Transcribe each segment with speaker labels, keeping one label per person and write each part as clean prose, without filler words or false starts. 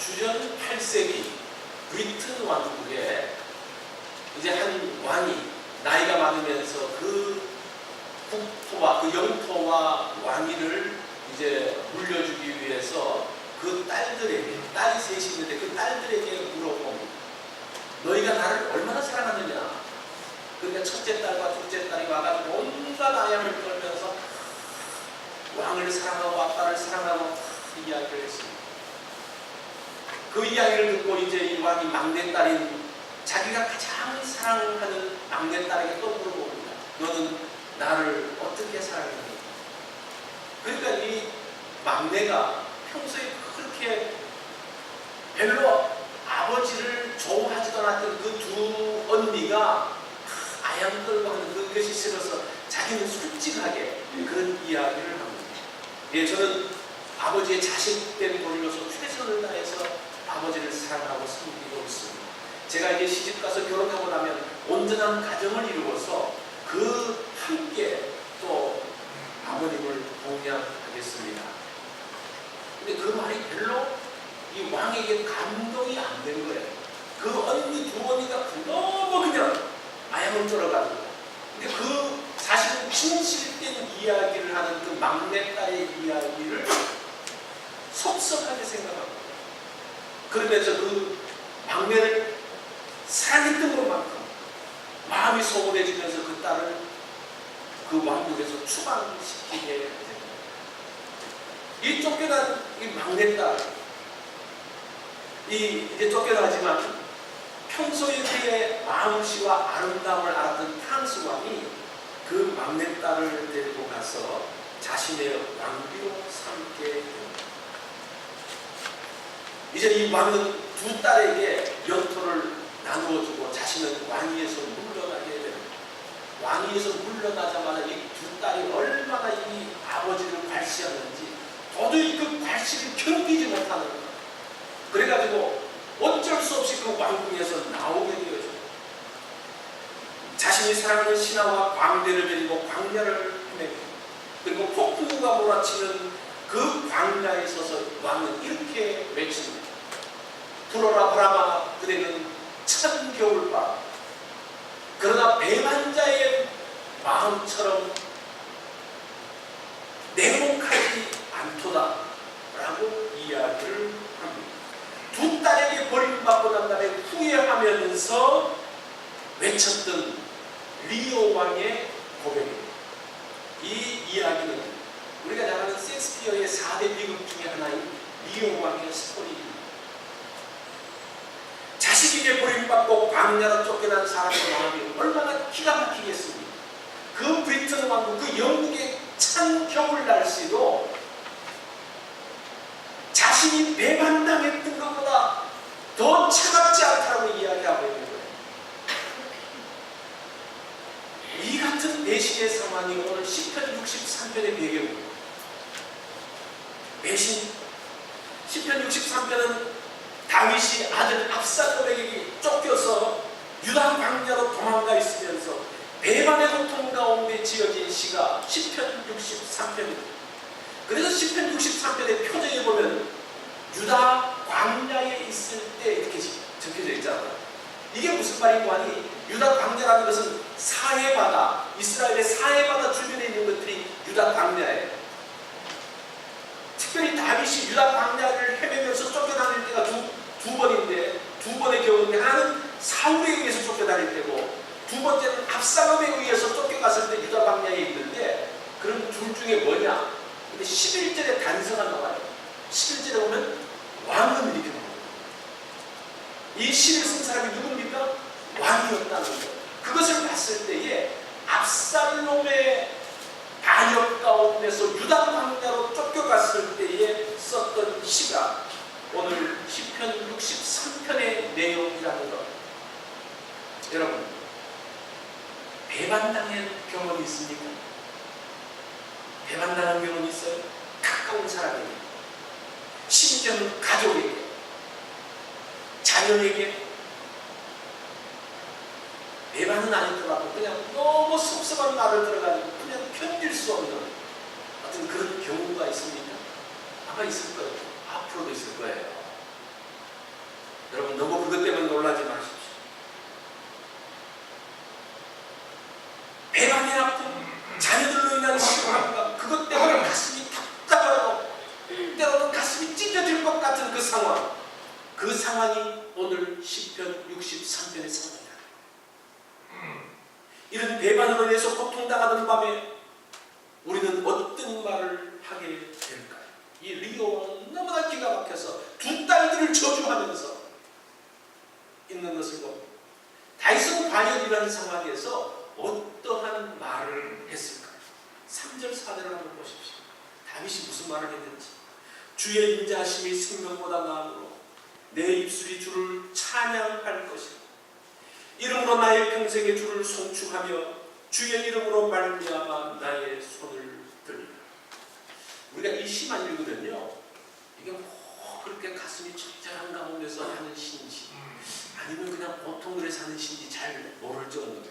Speaker 1: 주전 8세기 브리튼 왕국에 이제 한 왕이 나이가 많으면서 그 국토와 그 영토와 왕위를 이제 물려주기 위해서 그 딸들에게, 딸이 셋이 있는데 그 딸들에게 물어봅니다. 너희가 나를 얼마나 사랑하느냐? 그러니까 첫째 딸과 둘째 딸이 와가지고 온갖 아양을 떨면서 왕을 사랑하고 아빠를 사랑하고 이야기를 했습니다. 그 이야기를 듣고 이제 이 왕이 막내딸인 자기가 가장 사랑하는 막내딸에게 또 물어봅니다. 너는 나를 어떻게 사랑했니? 그러니까 이 막내가 평소에 그렇게 별로 아버지를 좋아하지도 않았던 그 두 언니가 아양 떨고 하는 그것이 싫어서 자기는 솔직하게 그런 이야기를 합니다. 예, 저는 아버지의 자식된 본로서 최선을 다해서 아버지를 사랑하고 섬기고 있습니다. 제가 이제 시집가서 결혼하고 나면 온전한 가정을 이루어서 그 함께 또 아버님을 공양하겠습니다. 근데 그 말이 별로 이 왕에게 감동이 안 된 거예요. 그 언니 두 언니가 너무 그냥 아양을 쫄아가지고. 근데 그 사실은 진실된 이야기를 하는 그 막내딸의 이야기를 섭섭하게 생각합니다. 그러면서 그 막내를 사랑했던 것만큼 마음이 소원해지면서 그 딸을 그 왕국에서 추방시키게 됩니다. 이 쫓겨난 이 막내딸, 이제 쫓겨나지만 평소에 그의 마음씨와 아름다움을 알았던 프랑스 왕이 그 막내딸을 데리고 가서 자신의 왕비로 삼게 됩니다. 이제 이 왕은 두 딸에게 영토를 나누어주고 자신은 왕위에서 물러나게 됩니다. 왕위에서 물러나자마자 이 두 딸이 얼마나 이 아버지를 괄시하는지 도저히 그 괄시를 견디지 못하는 거예요. 그래가지고 어쩔 수 없이 그 왕궁에서 나오게 되어져. 자신이 사랑하는 신하와 광대를 데리고 광야를 헤매고, 그리고 폭풍우가 몰아치는 그 광야에 서서 왕은 이렇게 외칩니다. 불어라 바람아, 그대는 찬 겨울바람. 그러나 배반자의 마음처럼 냉혹하지 않도다 라고 이야기를 합니다. 두 딸에게 버림받고 난 다음에 후회하면서 외쳤던 리오 왕의 고백입니다. 이 이야기는 우리가 잘 아는 셰익스피어의 4대 비극 중에 하나인 리오 왕의 스토리입니다. 자식에게 버림받고 광야로 쫓겨난 사람의 마음이 얼마나 기가 막히겠습니까? 그 브리튼 왕국, 그 영국의 찬 겨울 날씨도 자신이 배반당했던 것보다 더 차갑지 않다고 이야기하고 있는 거예요. 이 같은 배신의 상황이 오늘 시편 63편의 배경입니다. 배신. 시편 63편은 다윗이 아들 압살롬에게 쫓겨서 유다 광야로 도망가 있으면서 배반의 고통 가운데 지어진 시가 시편 63편입니다. 그래서 시편 63편의 표정에 보면 유다 광야에 있을 때 이렇게 적혀져 있잖아요. 이게 무슨 말이고 하니 유다 광야라는 것은 사해바다, 이스라엘의 사해바다 주변에 있는 것들이 유다 광야예요. 특별히 다윗이 유다 광야를 헤매면서 쫓겨다닐 때가 두 번인데, 두 번의 경우인데 하나는 사울에 의해서 쫓겨다닐 때고 두 번째는 압살롬에 의해서 쫓겨갔을 때 유다 광야에 있는데, 그럼 둘 중에 뭐냐? 근데 11절에 단서가 나와요. 11절에 보면 왕은 이렇게 나와요. 이 시를 쓴 사람이 누굽니까? 왕이었다는 거예요. 그것을 봤을 때에 압살롬의 반역 가운데서 유다 광야로 쫓겨갔을 때에 썼던 시가 오늘 시편 63편의 내용이라는 것. 여러분, 배반당한 경험이 있습니까? 배반당한 경험이 있어요? 가까운 사람에게, 심지어는 가족에게, 자녀에게. 배반은 아니더라도 그냥 너무 섭섭한 말을 들어가지고 그냥 견딜 수 없는 어떤 그런 경우가 있습니까? 아마 있을 거예요. 앞으로도 있을 거예요. 가슴이 찢어질 것 같은 그 상황, 그 상황이 오늘 시편 63편의 상황이다. 이런 배반으로 인해서 고통당하는 밤에 우리는 어떤 말을 하게 될까요? 이 리오는 너무나 기가 막혀서 두 딸들을 저주하면서 있는 것을 봅니다. 다윗은 과연 이런 상황에서 어떠한 말을 했을까요? 3절 4절을 한번 보십시오. 다윗이 무슨 말을 했는지. 주의 인자하심이 생명보다 나으므로 내 입술이 주를 찬양할 것이다. 이름으로 나의 평생의 주를 송축하며 주의 이름으로 말미암아 나의 손을 들리라. 우리가 이 시만 읽으면요, 이게 뭐 그렇게 가슴이 절절한 가운데서 하는 시인지 아니면 그냥 보통 노래 사는 시인지 잘 모를 정도로.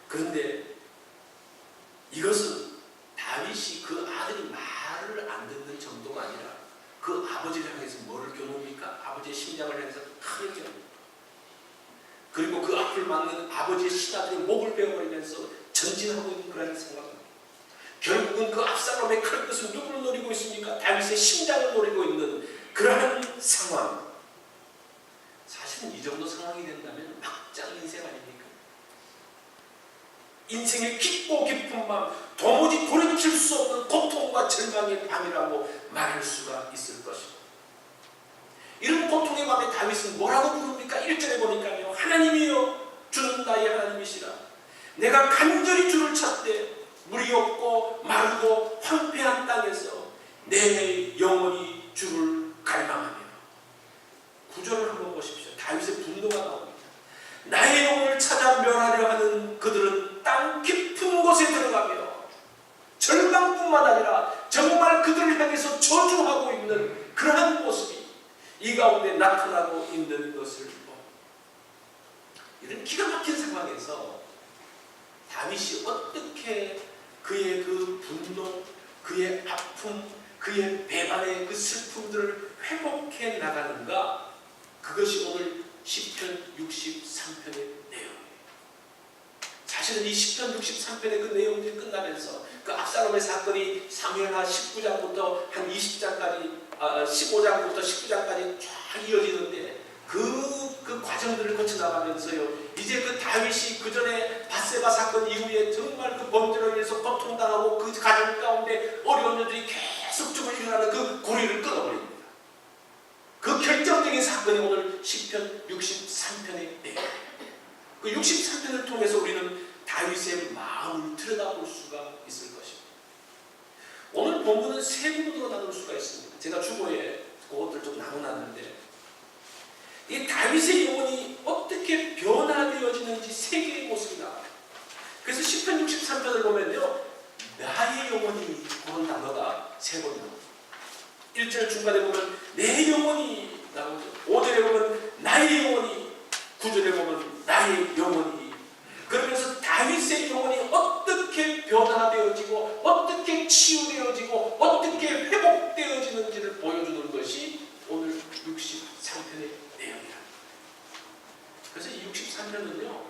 Speaker 1: 그런데 이것은 다윗이 그 아들이 말을 안 듣는 정도가 아니라 그 아버지를 향해서 뭐를 겨눕니까? 아버지의 심장을 향해서 크게 겨눕니다. 그리고 그 앞을 막는 아버지의 신하들의 목을 베어버리면서 전진하고 있는 그런 생각입니다. 결국은 그 압살롬의 칼끝은 누구를 노리고 있습니까? 다윗의 심장을 노리고 있는 그러한 상황. 사실은 이 정도 상황이 된다면 막장 인생 아닙니까? 인생의 깊고 깊은 밤, 도무지 돌이킬 수 없는 고통과 절망의 밤이라고 말할 수가 있을 것입니다. 이런 고통의 밤에 다윗은 뭐라고 부릅니까? 1절에 보니까요, 하나님이여 주는 나의 하나님이시라. 내가 간절히 주를 찾되 물이 없고 마르고 황폐한 땅에서 내 영혼이 주를 갈망하며. 구절을 한번 보십시오. 다윗의 분노가 나옵니다. 나의 영혼을 찾아 멸하려 하는 그들은 땅 깊은 곳에 들어가며 절망뿐만 아니라 정말 그들을 향해서 저주하고 있는 그러한 모습이 이 가운데 나타나고 있는 것을 봅니다. 이런 기가 막힌 상황에서 다윗이 어떻게 그의 그 분노, 그의 아픔, 그의 배반의 그 슬픔들을 회복해 나가는가? 그것이 오늘 시편 63편의 내용이에요. 사실은 이 시편 63편의 그 내용들이 끝나면서 그 압살롬의 사건이 사무엘하 19장부터 한 20장까지 15장부터 19장까지 쫙 이어지는데 그 과정들을 거쳐나가면서요, 이제 그 다윗이 그 전에 밧세바 사건 이후에 정말 그 범죄로 인해서 고통당하고 그 가정 가운데 어려운 일들이 계속적으로 일어나는 그 고리를 끊어버립니다. 그 결정적인 사건이 오늘 시편 63편의 내용. 그 63편을 통해서 우리는 다윗의 마음을 들여다볼 수가 있을 것입니다. 오늘 본문은 세 부분으로 나눌 수가 있습니다. 제가 주보에 그것들 좀 나눠놨는데, 이 다윗의 영혼이 어떻게 변화되어지는지 세 개의 모습이 나와요. 그래서 시편 63편을 보면요, 나의 영혼이 그런 단어가 세 번 나옵니다. 1절 중간에 보면 내 영혼이 나오죠. 5절에 보면 나의 영혼이, 9절에 보면 나의 영혼이. 그러면서 다윗의 영혼이 어떻게 변화되어지고 어떻게 치유되어지고 어떻게 회복되어지는지를 보여주는 것이 오늘 63편의 내용이라. 그래서 이 63편은요,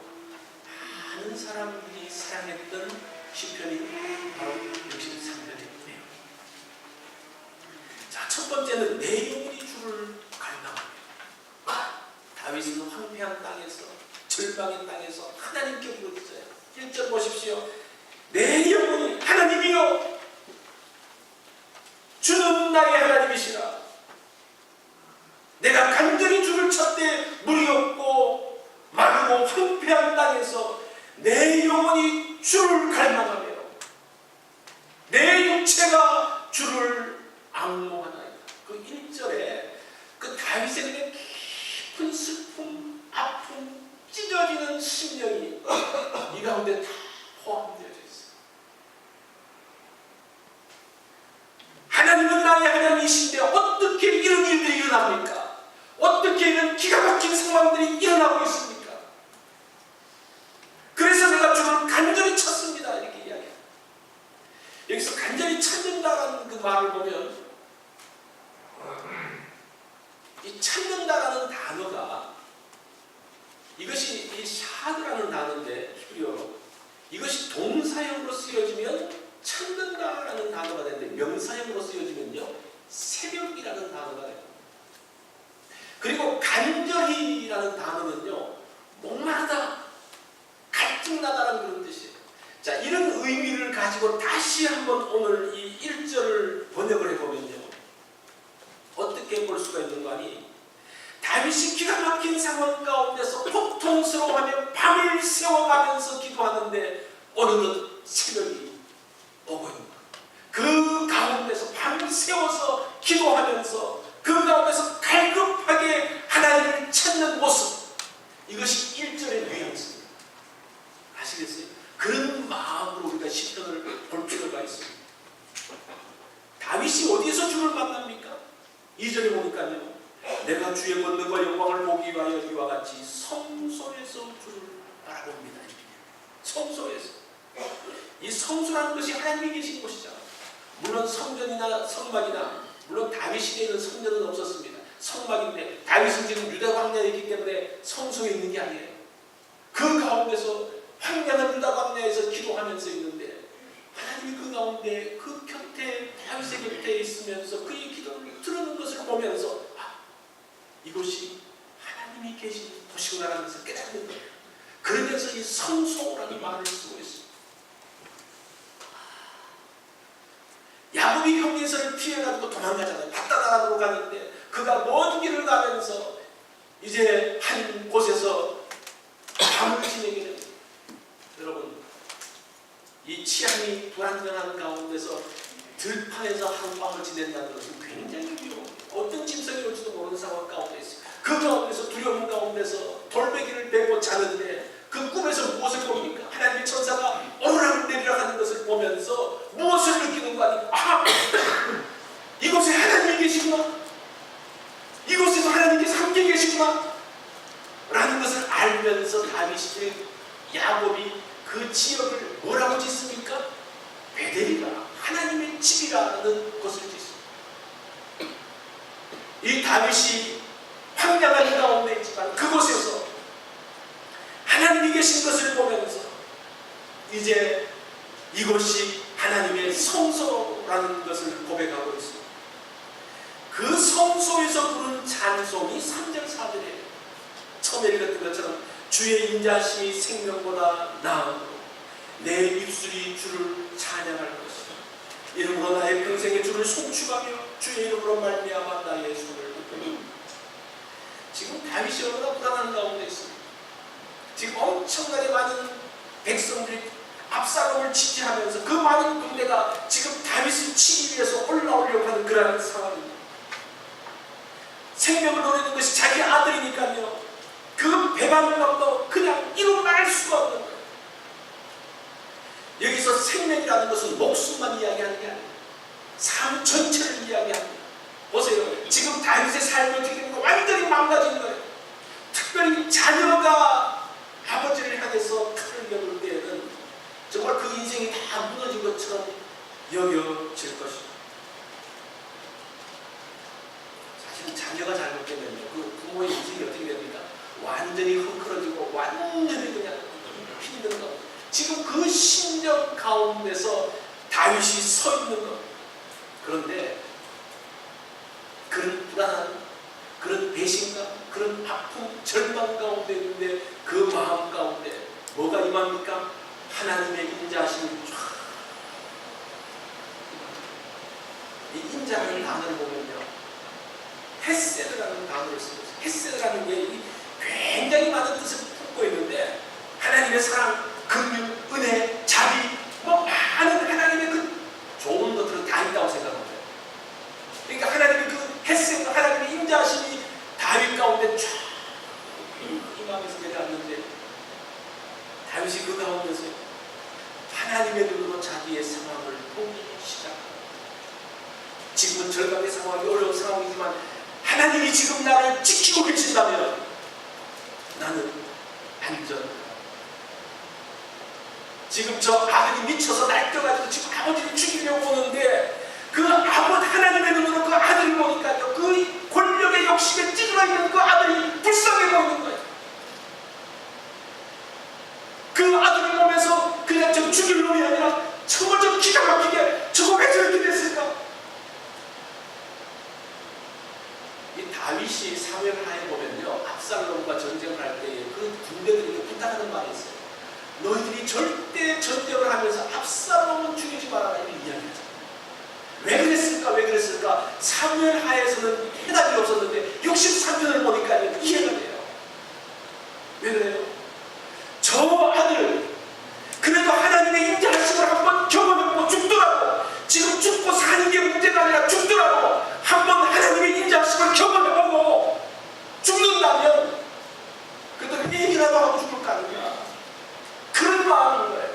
Speaker 1: 많은 사람들이 사랑했던 시편이 바로 63편의 내용. 자, 첫 번째는 내 영혼이 주를 갈망하며. 다윗은 황폐한 땅에서, 절망의 땅에서 하나님께 부르짖어요. 1절 보십시오. 내 영혼이 하나님이여 주는 나의 하나님이시라. 내가 간절히 주를 찾되 물이 없고 마르고 황폐한 땅에서 내 영혼이 주를 갈망하며 내 육체가 주를 앙모하나이다. 그 1절에 그 다윗의 깊은 슬픔, 아픔, 찢어지는 심령이 이 가운데 다 포함되어져 있어요. 하나님은 나의 하나님이신데 어떻게 이런 일들이 일어납니까? 어떻게 이런 기가 막힌 상황들이 일어나고 있습니까? 그래서 내가 주를 간절히 찾습니다. 이렇게 이야기해요. 여기서 간절히 찾는다라는 그 말을 보면 이 찾는다라는 단어가, 이것이 이 샤드라는 단어인데 히브리어로 이것이 동사형으로 쓰여지면 찾는다라는 단어가 되는데 명사형으로 쓰여지면 뭐냐면요, 새벽이라는 단어가 돼요. 그리고 간절히라는 단어는요, 목마르다, 갈증나다라는 그런 뜻이에요. 자, 이런 의미를 가지고 다시 한번 오늘 이 1절을 번역을 해보면요, 어떻게 볼 수가 있는 거 아니? 다윗이 기가 막힌 상황 가운데서 고통스러워하며 밤을 새워가면서 기도하는데 어느덧 새벽이 오고 있는 거예요. 그 가운데서 밤을 새워서 기도하면서 그 가운데서 갈급하게 하나님을 찾는 모습, 이것이 1절의 뉘앙스입니다. 아시겠어요? 그런 마음으로 우리가 시편을 볼 필요가 있습니다. 다윗이 어디에서 주를 만납니까? 2절에 보니까요, 내가 주의 권능과 영광을 보기 위하여 이와 같이 성소에서 주를 바라봅니다. 성소에서. 이 성소라는 것이 하나님이 계신 곳이잖아요. 물론 성전이나 성막이나, 물론 다윗 시대에는 성전은 없었습니다. 성막인데 다윗은 지금 유다 광야에 있기 때문에 성소에 있는 게 아니에요. 그 가운데서 황량한 유다 광야에서 기도하면서 있는데 하나님이 그 가운데 그 곁에, 다윗의 곁에 있으면서 그의 기도를 들은 것을 보면서 이곳이 하나님이 계신 곳이구나라는 것을 깨닫는 거예요. 그러면서 이 성소라는 말을 쓰고 있습니다. 야곱이 형 에서를 피해가지고 도망가잖아요. 바다나라로 가는데 그가 먼 길을 가면서 이제 한 곳에서 밤을 지내게 됩니다. 여러분, 이 취향이 불안정한 가운데서 들판에서 하룻밤을 지낸다는 것은 굉장히 위험해요. 어떤 짐승이 올지도 모르는 상황 가운데 있어요. 그 가운데서 두려움 가운데서 돌베개를 베고 자는데 그 꿈에서 무엇을 봅니까? 하나님의 천사가 오르락 내리락 하는 것을 보면서 무엇을 느끼는 거 아니에요? 이곳에 하나님이 계시구나, 이곳에서 하나님께서 함께 계시구나 라는 것을 알면서 다윗이, 야곱이 그 지역을 뭐라고 짓습니까? 베델이라, 하나님의 집이라는 것을 짓습니다. 이 다윗이 황량한 가운데 있지만 그곳에서 하나님이 계신 것을 보면서 이제 이곳이 하나님의 성소라는 것을 고백하고 있습니다. 그 성소에서 부르는 찬송이 3절 4절이에요. 처음에 읽었던 것처럼 주의 인자심이 생명보다 나으므로 내 입술이 주를 찬양할 것이다. 이름으로 나의 평생에 주를 송축하며 주의 이름으로 말미암아 나의 손을 높여. 지금 다윗이 얼마나 불안한 가운데 있습니다. 지금 엄청나게 많은 백성들이 압살롬을 지지하면서 그 많은 군대가 지금 다윗을 치기 위해서 올라오려고 하는 그러한 상황입니다. 생명을 노리는 것이 자기 아들이니까요, 그 배반감도 그냥 이루 말할 수가 없는 거예요. 여기서 생명이라는 것은 목숨만 이야기하는 게 아니에요. 삶 전체를 이야기합니다. 보세요. 지금 다윗의 삶이 어떻게 되는 거 완전히 망가진 거예요. 특별히 자녀가 아버지를 향해서 칼을 겨눌 때에는 정말 그 인생이 다 무너진 것처럼 여겨질 것입니다. 사실은 자녀가 잘못되면요, 그 부모의 인생이 어떻게 됩니까? 완전히 헝클어지고 완전히 그냥 힘든 것. 지금 그 심정 가운데서 다윗이 서 있는 것. 그런데 그런 불안한, 그런 배신감, 그런 아픔, 절망 가운데 있는데 그 마음 가운데 뭐가 임합니까? 하나님의 인자하심이 쫙. 이 인자라는 단어를 보면요, 헤세드라는 단어를 쓰고 있어요. 헤세드라는 게 굉장히 많은 뜻을 품고 있는데 하나님의 사랑, 긍휼, 은혜, 자비, 뭐 많은 하나님의 그 좋은 것들은 다 있다고 생각합니다. 그러니까 하나님의 그 헤세드, 하나님의 인자하심이 다윗 가운데 쫙 임하면서 내려왔는데 다윗이 그 가운데서 하나님의 눈으로 자기의 상황을 보기 시작합니다. 지금은 절망의 상황이 어려운 상황이지만 하나님이 지금 나를 지키고 계신다면 나는 안전하다. 지금 저 아들이 미쳐서 날뛰어가지고 지금 아버지를 죽이려고 오는데 그 아버지 하나님의 눈으로 그 아들을 보니까요, 그 권력의 욕심에 찌들어 있는 그 아들이 불쌍해 보이는 거예요. 그 아들을 보면서 그냥 저 죽일 놈이 아니라 정말 저 기가 막히게 저거 왜 저렇게 됐을까? 이 다윗이 사무엘하에 보면요, 압살롬과 전쟁을 할 때에 그 군대들에게 부탁하는 말이 있어요. 너희들이 절대 전쟁을 하면서 압살롬은 죽이지 말아라, 이렇게 이야기하잖아요. 왜 그랬을까? 왜 그랬을까? 사무엘하에서는 해답이 없었는데 63편을 보니까 이해가 돼요. 왜 그래요? 저 아들, 그래도 하나님의 인자하심을 한번 경험해보고 죽더라도, 지금 죽고 사는 게 문제가 아니라 죽더라도 한번 하나님의 인자하심을 경험해보고 죽는다면 그래도 회개라도 하고 죽을 거 아니냐, 그런 마음인 거예요.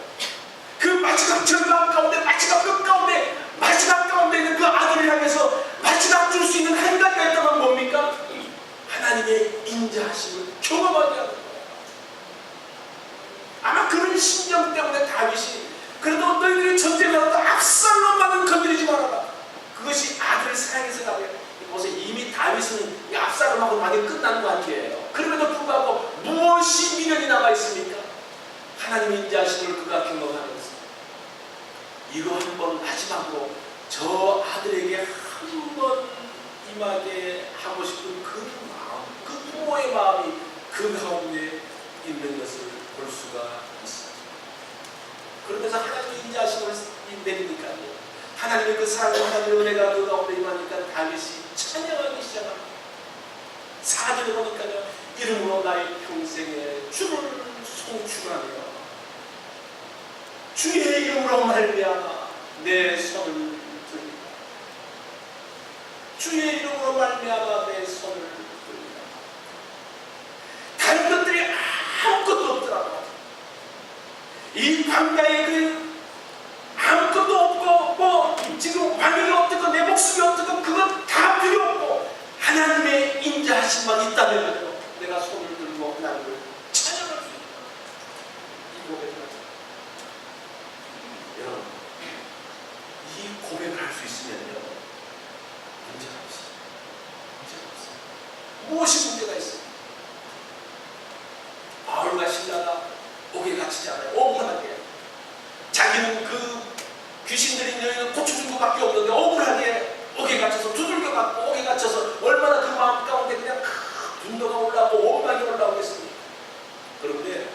Speaker 1: 그 마지막 절망 가운데, 마지막 끝 가운데, 마지막 가운데 있는 그 아들을 향해서 마지막 줄 수 있는 한 가지가 있다면 뭡니까? 하나님의 인자하심을 경험하게 하는 거예요. 아마 그런 심정 때문에 다윗이 그래도 너희들이 전쟁하라도 압살롬만은 건드리지 말아라. 그것이 아들을 사랑해서 가고요. 보세요, 이미 다윗은 압살롬하고 많이 끝난 관계예요. 그럼에도 불구하고 무엇이 미련이 남아 있습니까? 하나님의 인자하심을 그가 경험하면서 이거 한번 마지막으로 저 아들에게 한번 임하게 하고 싶은 그 마음, 그 부모의 마음이 그 가운데 있는 것을 볼 수가 있어요. 그러면서 하나님의 인자하심을 내리니까요, 하나님의 그 사랑과 하나님의 은혜가 그 가운데 임하니까 다윗이 찬양하기 시작합니다. 4절에 보니까요, 이름으로 나의 평생에 주를 송축하며 주의 이름으로 말미암아 내 손을 들리라. 주의 이름으로 말미암아 내 손을 들리라. 다른 것들이 아무것도 없더라고. 이 광야에 그 아무것도 없고 뭐 지금 왕이 어떻고 내 목숨이 어떻고 그건 다 필요 없고 하나님의 인자하심만 있다면 내가 손을 들고 하나님을 찬양할 수 있다. 이 고백을 하죠. 여러분, 이 고백을 할 수 있으면요, 문제가 없어요. 문제가 없어요. 무엇이 문제가 있어요? 바울과 신라가 옥에 갇히지 않아요. 억울하게. 자기는 그 귀신들이 있는 고추 준 것밖에 없는데 억울하게 옥에 갇혀서 두들겨 맞고 옥에 갇혀서 얼마나 그 마음 가운데 그냥 분노가 올라오고 원망이 올라오겠습니까? 그런데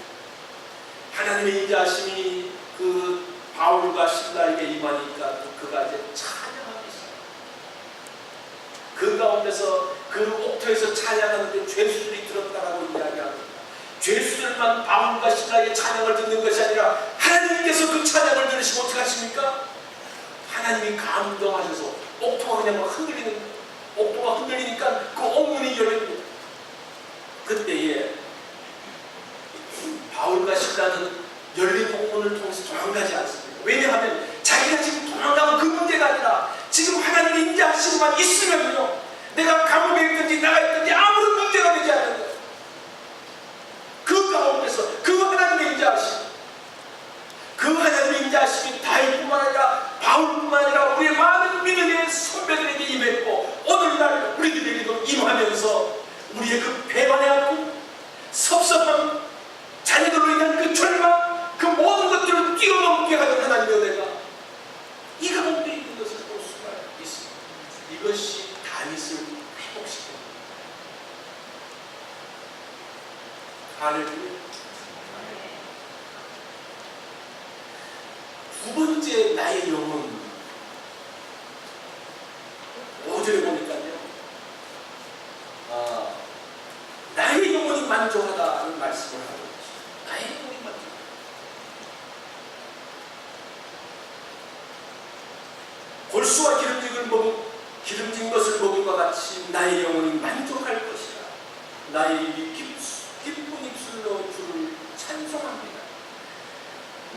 Speaker 1: 하나님의 인자하심이 그 바울과 신라에게 임하니까 그가 이제 찬양하기 시작합니다. 그 가운데서 그 옥토에서 찬양하는데 죄수들이 들었다라고 이야기합니다. 죄수들만 바울과 신라의 찬양을 듣는 것이 아니라 하나님께서 그 찬양을 들으시면 어떻게 하십니까? 하나님이 감동하셔서 옥토가 그냥 막 흔들리는 거예요. 옥토가 흔들리니까 그 옥문이 열립니다. 그때에 바울과 신라는 열린 옥문을 통해서 도망가지 않습니다. 왜냐하면 자기가 지금 도망가면 그 문제가 아니라 지금 하나님의 인자하심만 있으면요, 내가 감옥에 있든지 나가 있든지 아무런 문제가 되지 않는 거예요. 그 가운데서 그 하나님의 인자하심, 그 하나님의 인자하심이 다윗뿐만 아니라 바울뿐만 아니라 우리의 많은 믿음의 선배들에게 임했고 오늘날 우리들에게도 임하면서 우리의 그 배반의 아픔, 섭섭함, 자녀들로 인한 그 절망, 그 모든 것들을 뛰어넘게 하는 하나님의 은혜가 이 가운데 있는 것을 볼 수가 있습니다. 이것이 다윗을 회복시킵니다. 할렐루야. 두 번째 나의 영혼, 5절에 보니까요, 나의 영혼이 만족하다는 말씀을 하고 있어요. 나의 영혼이 만족하다. 골수와 기름진 것을 먹음과 같이 나의 영혼이 만족할 것이라. 나의 입이 기쁜 입술로 주를 찬송합니다.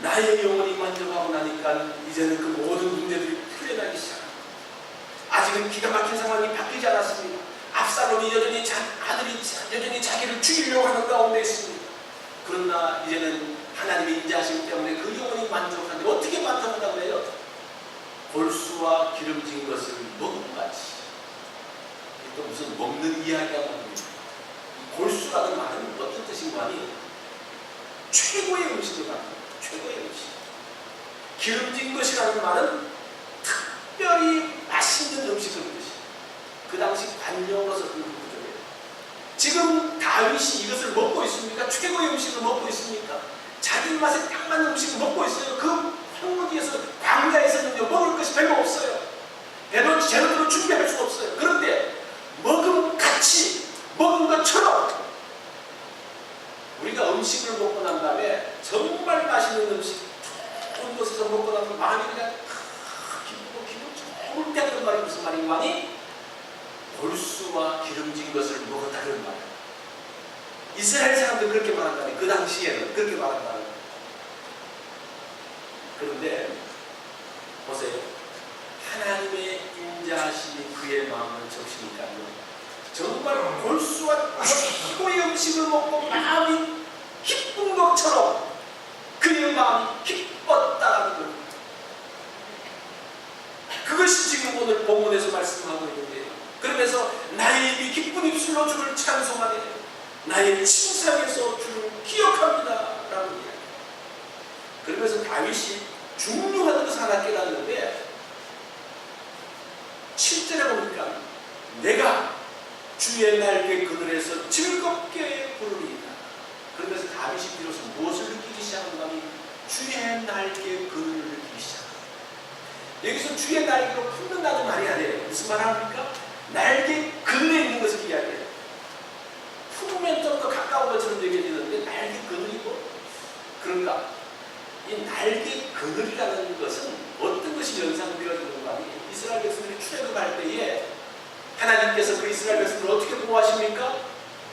Speaker 1: 나의 영혼이 만족하고 나니까 이제는 그 모든 문제들이 풀려나기 시작합니다. 아직은 기가 막힌 상황이 바뀌지 않았습니다. 압살롬이 여전히 아들이 여전히 자기를 죽이려고 하는 가운데 있습니다. 그러나 이제는 하나님의 인자하심 때문에 그 영혼이 만족하는데 어떻게 만족한다고 해요? 골수와 기름진 것을 먹음같이. 또 무슨 먹는 이야기가 나옵니다. 골수라는 말은 어떤 뜻인가 하니 최고의 음식을 말합니다. 최고의 음식. 기름진 것이라는 말은 특별히 맛있는 음식을 뜻이에요. 그 당시 단령으로서 그 구조예요. 지금 다윗이 이것을 먹고 있습니까? 최고의 음식을 먹고 있습니까? 자기 입맛에 딱 맞는 음식을 먹고 있어요. 그 황무지에서 광야에서는요 먹을 것이 별로 없어요. 재료로 준비할 수 없어요. 그런데 먹은 같이 먹은 것처럼 우리가 음식을 먹고 난 다음에 정말 맛있는 음식 좋은 곳에서 먹고 나면 마음이 그냥 기쁘고 기분 좋을 때 그런 말이 무슨 말인가 하니 골수와 기름진 것을 먹었다는 말이에요. 이스라엘 사람들 그렇게 말한다니 그 당시에는 그렇게 말한다는 거예요. 그런데 보세요. 하나님의 인자하심이 그의 마음을 적시니까요. 정말 골수와 최고의 음식을 먹고 마음이 기쁜 것처럼 그의 마음이 기뻤다라는 겁니다. 그것이 지금 오늘 본문에서 말씀하고 있는데요. 그러면서 나의 입이 기쁜 입술로 주를 찬송하네 나의 침상에서 주를 기억합니다 라고 이야기해요. 그러면서 다윗이 중요한 것을 하나 깨닫는데 7절에 보니까 내가 주의 날개 그늘에서 즐겁게 부르리이다. 그러면서 다윗이 비로소 무엇을 느끼기 시작한가 하니 주의 날개 그늘을 느끼기 시작합니다. 여기서 주의 날개로 품는다는 말이 아니에요. 무슨 말 합니까? 날개 그늘에 있는 것을 이야기해요. 품으면 좀 더 가까운 것처럼 얘기해지는데 날개 그늘이고 그런가? 이 날개 그늘이라는 것은 어떤 것이 연상되어지는가 하니 이스라엘 백성들이 출애굽할 때에 하나님께서 그 이스라엘 백성들을 어떻게 보호하십니까?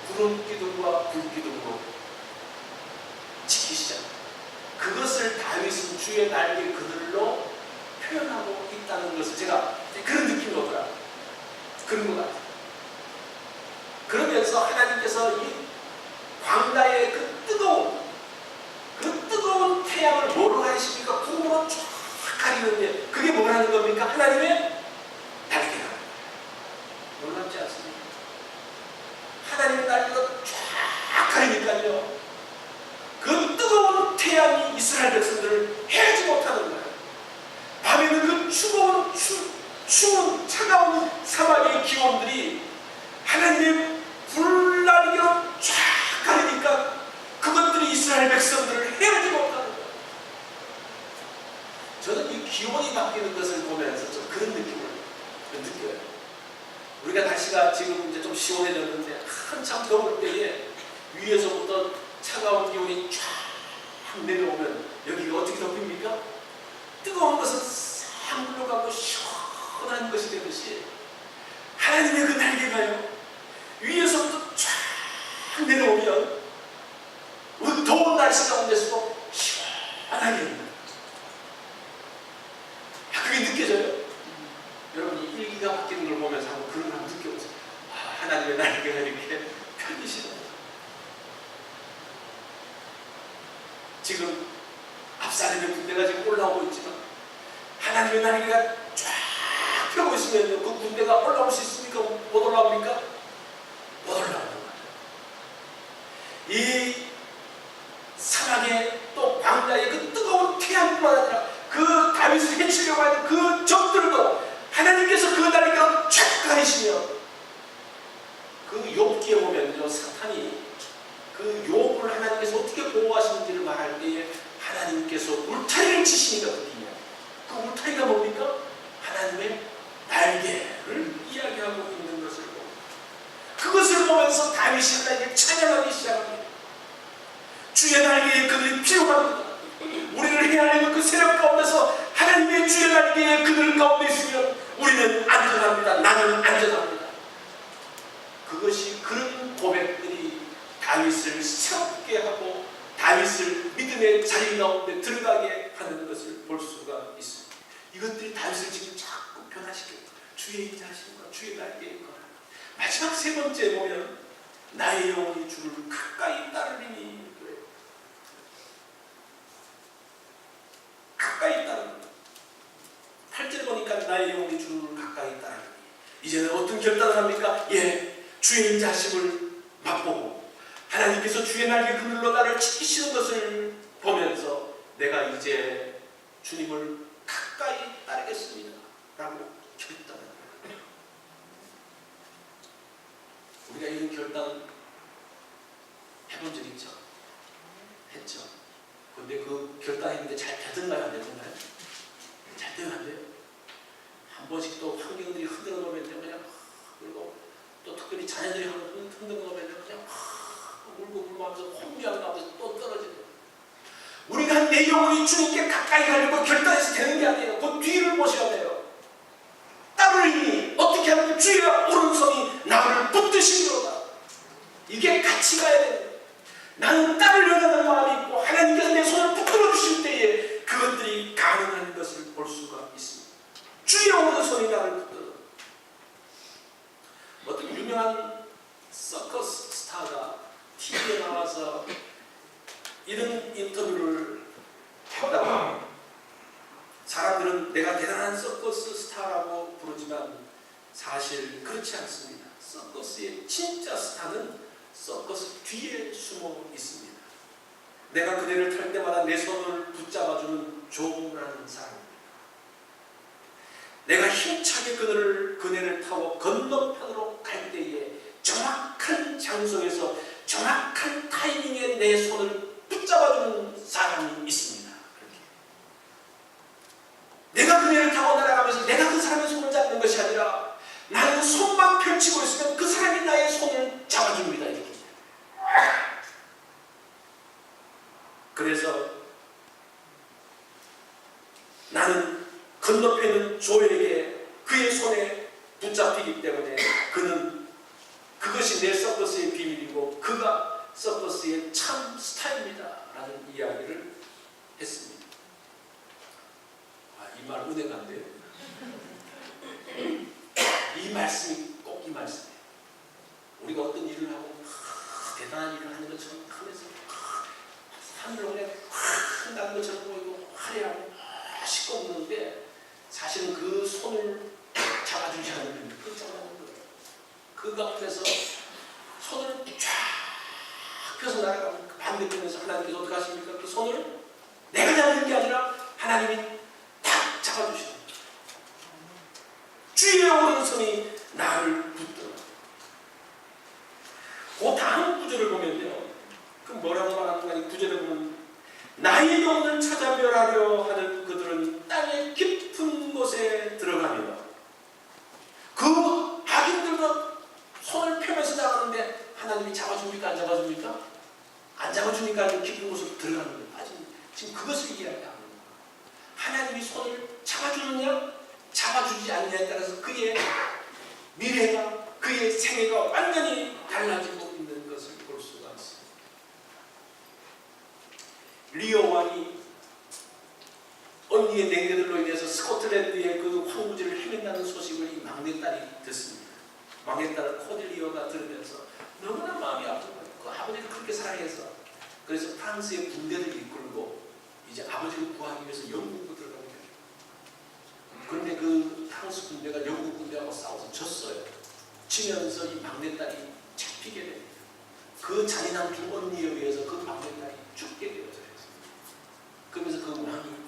Speaker 1: 구름 기둥과 불 기둥으로 지키시잖아요. 그것을 다윗은 주의 날개 그늘로 표현하고 있다는 것을 제가 그런 느낌이 오더라고요. 그런 것 같아요. 그러면서 하나님께서 이 광야의 그 뜨거운 태양을 뭐로 하십니까? 구름으로 쫙 가리는데 그게 뭐라는 겁니까? 하나님의 날개가. 놀랍지 않습니까? 하나님의 날개가 쫙 가리니까요. 그 뜨거운 태양이 이스라엘 백성들을 해하지 못하는 거예요. 밤에는 그 추운 차가운 사막의 기온들이 하나님의 불날개로 쫙 가리니까 그것들이 이스라엘 백성들을 해하지 못하는 거예요. 저는 이 기온이 바뀌는 것을 보면서 좀 그런 느낌을 느껴요. 우리가 날씨가 지금 이제 좀 시원해졌는데 한참 더울 때에 위에서부터 차가운 기온이 쫙 내려오면 여기가 어떻게 덮입니까? 뜨거운 것은 싹 물러가고 시원한 것이 되듯이 하나님의 그 날개가요 위에서부터 쫙 내려오면 우리 더운 날씨 가운데서도 시원하게 있는 그게 느껴져요? 여러분이 일기가 바뀌는 걸 보면서 한번 그런 걸 한번 느껴보세요. 하나님의 날개가 이렇게 펴지시는 지금 압살림의 군대가 지금 올라오고 있지만 하나님의 날개가 쫙 펴고 있으면 그 군대가 올라올 수 있습니까? 못 올라옵니까? 못 올라오는 거예요. 이 사막의 또 광야의 그 뜨거운 태양뿐만 아니라 그 다윗을 해치려고 하는 그 적들도 하나님께서 그 날개가 쫙 가리시며 그 욥기에 보면요 사탄이 그 욥을 하나님께서 어떻게 보호하시는지를 말할 때에 하나님께서 울타리를 치시니까 그 울타리가 뭡니까? 하나님의 날개를 이야기하고 있는 것을 보고 그것을 보면서 다윗이 하나님을 찬양하기 시작합니다. 주의 날개에 그들이 필요합니다. 우리를 헤아리는 그 세력 가운데서 하나님의 주의 날개에 그들 가운데 있으면 우리는 안전합니다. 나는 안전합니다. 그것이 그런 고백들이 다윗을 새롭게 하고 다윗을 믿음의 자리 가운데 들어가게 하는 것을 볼 수가 있습니다. 이것들이 다윗을 지금 자꾸 변화시켜요. 주의 인자하심과 주의 날개에 거라. 마지막 세 번째 보면 나의 영혼이 주를 가까이 따르리니 그래요. 가까이 따르는 8절 보니까 나의 영혼이 주를 가까이 따르리니 이제는 어떤 결단을 합니까? 주의 인자하심을 맛보고 하나님께서 주의 날개 그늘로 나를 지키시는 것을 보면서 내가 이제 주님을 가까이 따르겠습니다 라고 결단합니다. 우리가 이런 결단 해본 적 있죠? 했죠. 근데 그 결단했는데 잘 되던가요? 안 되던가요? 잘 돼요? 안 돼요? 한 번씩 또 환경들이 흔들어 놓으면 그냥 그리고 또 특별히 자녀들이 흔들어 놓으면 그냥 울고 불면서 혼미한 가운데 또 떨어지고 우리가 내 영혼이 주님께 가까이 가려고 결단해서 되는 게 아니에요. 그 뒤를 보셔야 돼요. 따르니 어떻게 하면 주의 오른손이 나를 붙드시리로다. 이게 같이 가야 돼요. 나는 따르려는 마음이 있고 하나님께서 내 손을 붙들어 주실 때에 그것들이 가능한 것을 볼 수가 있습니다. 주의 오른손이 나를 붙들어. 어떤 유명한 서커스 스타가 TV에 나와서 이런 인터뷰를 했다고. 사람들은 내가 대단한 서커스 스타라고 부르지만 사실 그렇지 않습니다. 서커스의 진짜 스타는 서커스 뒤에 숨어 있습니다. 내가 그네를 탈 때마다 내 손을 붙잡아주는 조라는 사람입니다. 내가 힘차게 그네를 타고 건너편으로 갈 때에 정확한 장소에서 정확한 타이밍에 내 손을 붙잡아주는 사람이 있습니다. 내가 그네를 타고 날아가면서 내가 그 사람의 손을 잡는 것이 아니라 나는 손만 펼치고 있으면 그 사람이 나의 손을 잡아줍니다. 이렇게. 그래서 나는 건너편에 있는 조에게 그의 손에 붙잡히기 때문에 그는 그것이 내 서커스의 비밀이고 그가 서커스의 참 스타입니다 라는 이야기를 했습니다. 이 말 은혜가 안 돼요? 이 말씀이 꼭 이 말씀이에요. 우리가 어떤 일을 하고 대단한 일을 하는 것처럼 하면서 하늘로 그냥 나는 것처럼 보이고 화려하고 멋있고 그러는데 사실은 그 손을 잡아주지 않으면 끝장나는 거예요. 그 가운데서 손을 쫙 펴서 날아가면 그 반대편에서 하나님께서 어떻게 하십니까? 그 손을 내가 잡는 게 아니라 하나님이 탁 잡아주시는 거예요. 주의 오른손이 나를 붙들어. 그 다음 구절을 보면요. 그 뭐라고 말하는가? 이 구절을 보면 나의 영혼을 찾아 멸하려 하는 그들은 땅의 깊은 곳에 들어가며 그 악인들도 손을 펴면서 나가는데 하나님이 잡아줍니까? 안 잡아줍니까? 안 잡아주니까 아주 깊은 곳으로 들어가는 거예요. 지금 그것을 이야기하는 거예요. 하나님이 손을 잡아주느냐 잡아주지 않느냐에 따라서 그의 미래가 그의 생애가 완전히 달라지고 있는 것을 볼 수가 있습니다. 리오 왕이 언니의 냉대들로 인해서 스코틀랜드의 그 황무지를 헤맨다는 소식을 이 막내딸이 듣습니다. 막내딸 코딜리오가 들으면서 너무나 마음이 아픈 거예요. 그 아버지를 그렇게 사랑해서 그래서 프랑스의 군대를 이끌고 이제 아버지를 구하기 위해서 영국으로 들어갑니다. 그런데 그 프랑스 군대가 영국 군대하고 싸워서 졌어요. 지면서 이 막내딸이 잡히게 됩니다. 그 잔인한 두 언니에 의해서 그 막내딸이 죽게 되어져요. 그러면서 그 왕이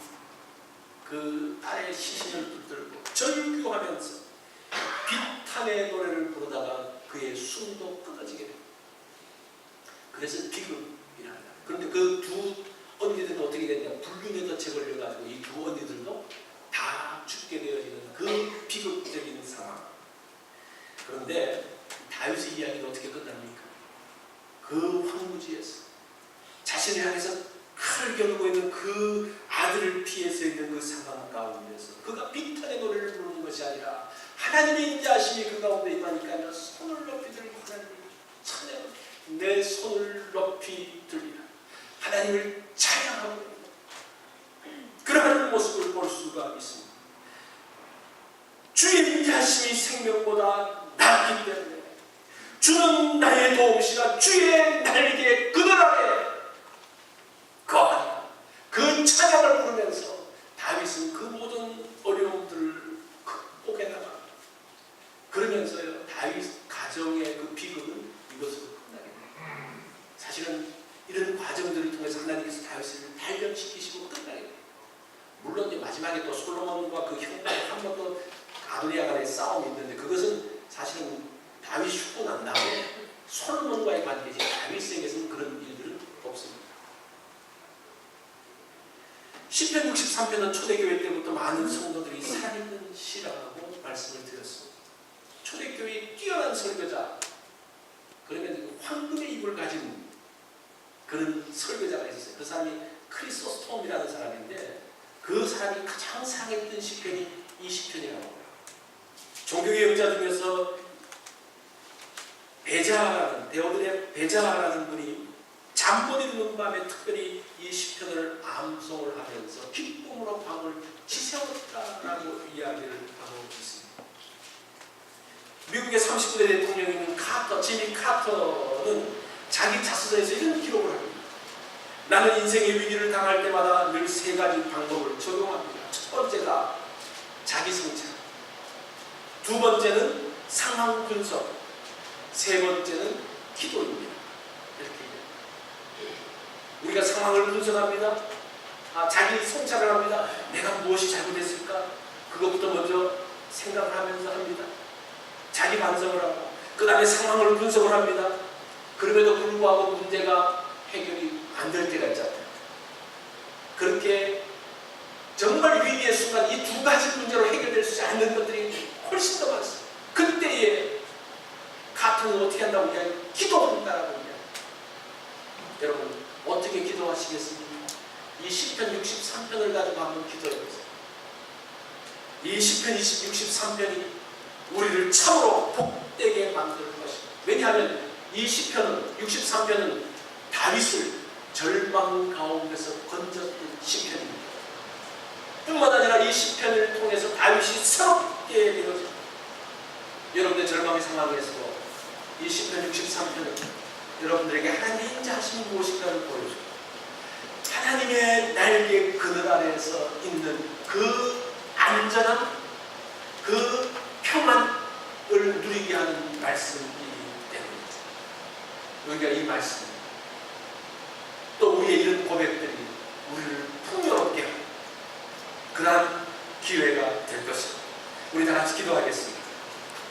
Speaker 1: 그 딸의 시신을 붙들고 절규하면서 비탄의 노래를 부르다가 그의 숨도 끊어지게 됩니다. 그래서 비극이랍니다. 그런데 그 두 언니들은 어떻게 됐냐? 불륜에 덫에 걸려가지고 이 두 언니들도 다 죽게 되어지는 그 비극적인 상황. 그런데 다윗의 이야기는 어떻게 끝납니까? 그 황무지에서 자신을 향해서 칼을 겨누고 있는 그 아들을 피해서 있는 그 상황 가운데서 그가 비탄의 노래를 부르는 것이 아니라 하나님의 인자하심이 그 가운데 임하니까 손을 높이 들고 하나님을 찬양, 내 손을 높이 들리라. 하나님을 찬양하고 있는 그러한 모습을 볼 수가 있습니다. 주의 인자하심이 생명보다 낫기 때문에 주는 나의 도움이시라. 주의 날개에 그늘 아래 거하리라. 그 찬양을 부르면서 다윗은 그 모든 어려움들을 극복해 나가. 그러면서요 다윗 가정의 그 비극은 이것으로 끝나게 됩니다. 사실은 이런 과정들을 통해서 하나님께서 다윗을 단련시키시고 끝나게 됩니다. 물론 이제 마지막에 또 솔로몬과 그 형제가 한 번 더 아도니아 간의 싸움이 있는데 그것은 사실은 다윗이 죽고 난 다음에 시편 63편은 초대교회 때부터 많은 성도들이 살아있는 시라고 말씀을 드렸습니다. 초대교회의 뛰어난 설교자, 그러면 황금의 입을 가진 그런 설교자가 있었어요. 그 사람이 크리소스톰이라는 사람인데 그 사람이 가장 사랑했던 시편이 이 시편이라고 해요. 종교개혁 영자 중에서 베자라는, 데오드레 베자라는 분이 잠 못 이루는 밤에 특별히 이 시편을 암송을 하면서 기쁨으로 밤을 지새웠다라고 이야기를 하고 있습니다. 미국의 39대 대통령인 지미 카터는 자기 자서전에서 이런 기록을 합니다. 나는 인생의 위기를 당할 때마다 늘 세 가지 방법을 적용합니다. 첫 번째가 자기 성찰, 두 번째는 상황 분석, 세 번째는 기도입니다. 이렇게 우리가 상황을 분석합니다. 자기 성찰을 합니다. 내가 무엇이 잘못했을까? 그것부터 먼저 생각을 하면서 합니다. 자기 반성을 하고 그 다음에 상황을 분석을 합니다. 그럼에도 불구하고 문제가 해결이 안 될 때가 있잖아요. 그렇게 정말 위기의 순간 이 두 가지 문제로 해결될 수 있지 않는 것들이 훨씬 더 많습니다. 그때에 카터는 어떻게 한다고 이야기해요? 기도한다라고 이야기해요. 여러분 어떻게 기도하시겠습니까? 이 시편 63편을 가지고 한번 기도해보세요. 이 시편 63편이 우리를 참으로 복되게 만들 것입니다. 왜냐하면 이 시편은 63편은 다윗을 절망 가운데서 건졌던 시편입니다. 뿐만 아니라 이 시편을 통해서 다윗이 새롭게 되어집니다. 여러분의 절망의 상황에서 이 시편 63편은 여러분들에게 하나님의 인자하심이 무엇인가를 보여줍니다. 하나님의 날개 그늘 아래에서 있는 그 안전함, 그 평안을 누리게 하는 말씀이기 때문입니다. 우리가 이 말씀, 또 우리의 이런 고백들이 우리를 풍요롭게 하는 그러한 기회가 될 것입니다. 우리 다 같이 기도하겠습니다.